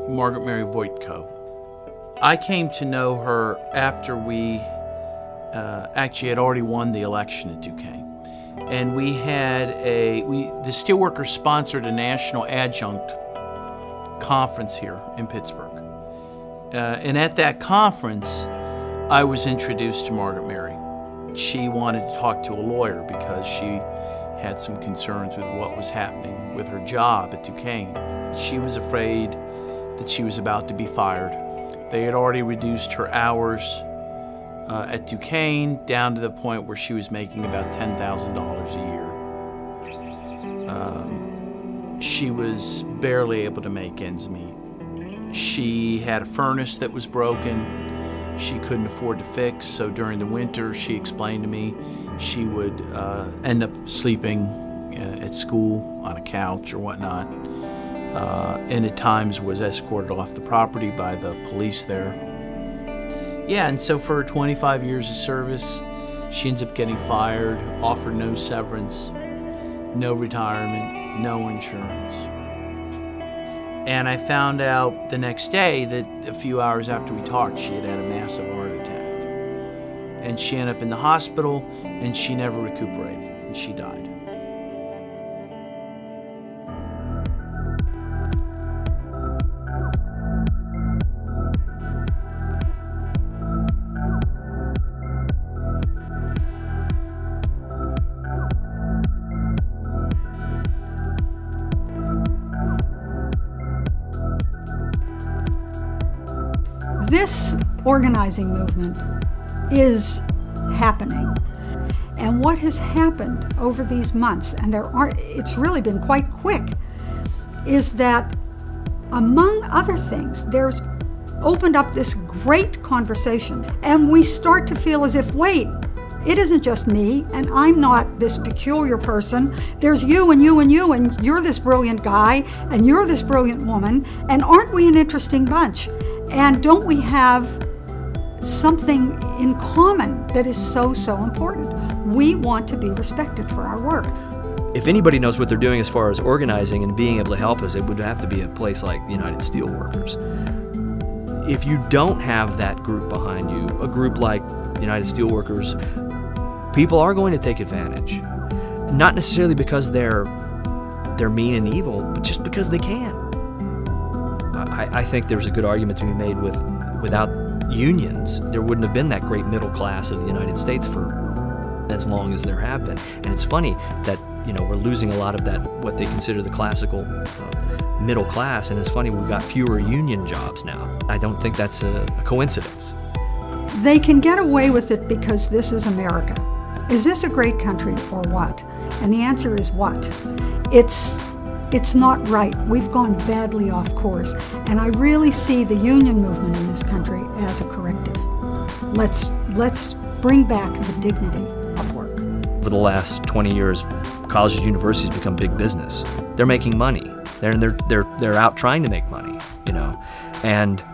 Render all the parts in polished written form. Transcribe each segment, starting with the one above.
Margaret Mary Voitko. I came to know her after we actually had already won the election at Duquesne. And we had the Steelworkers sponsored a national Adjunct conference here in Pittsburgh. And at that conference, I was introduced to Margaret Mary. She wanted to talk to a lawyer because she had some concerns with what was happening with her job at Duquesne. She was afraid that she was about to be fired. They had already reduced her hours at Duquesne down to the point where she was making about $10,000 a year. She was barely able to make ends meet. She had a furnace that was broken. She couldn't afford to fix, so during the winter, she explained to me, she would end up sleeping at school on a couch or whatnot, and at times was escorted off the property by the police there. Yeah, and so for 25 years of service, she ends up getting fired, offered no severance, no retirement, no insurance. And I found out the next day that a few hours after we talked, she had had a massive heart attack. And she ended up in the hospital, and she never recuperated, and she died. This organizing movement is happening. And what has happened over these months, and it's really been quite quick, is that among other things, there's opened up this great conversation. And we start to feel as if, wait, it isn't just me, and I'm not this peculiar person. There's you and you and you, and you're this brilliant guy, and you're this brilliant woman, and aren't we an interesting bunch? And don't we have something in common that is so, so important? We want to be respected for our work. If anybody knows what they're doing as far as organizing and being able to help us, it would have to be a place like the United Steelworkers. If you don't have that group behind you, a group like the United Steelworkers, people are going to take advantage. Not necessarily because they're mean and evil, but just because they can. I think there's a good argument to be made without unions, there wouldn't have been that great middle class of the United States for as long as there have been. And it's funny that, you know, we're losing a lot of that, what they consider the classical middle class, and it's funny we've got fewer union jobs now. I don't think that's a coincidence. They can get away with it because this is America. Is this a great country or what? And the answer is what? It's not right. We've gone badly off course. And I really see the union movement in this country as a corrective. Let's bring back the dignity of work. For the last 20 years, colleges and universities become big business. They're making money. They're out trying to make money, you know. And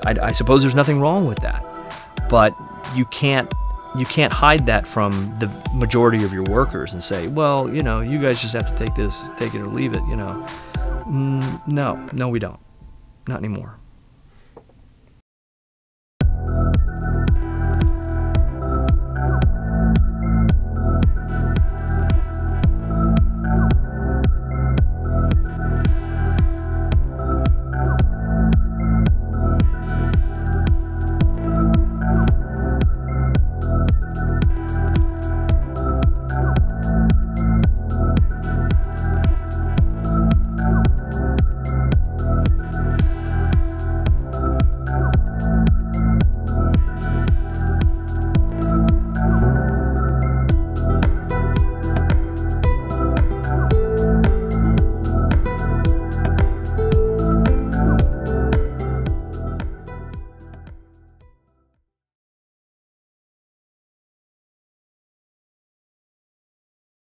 I suppose there's nothing wrong with that. But you can't hide that from the majority of your workers and say, well, you know, you guys just have to take this, take it or leave it, you know. No, we don't. Not anymore.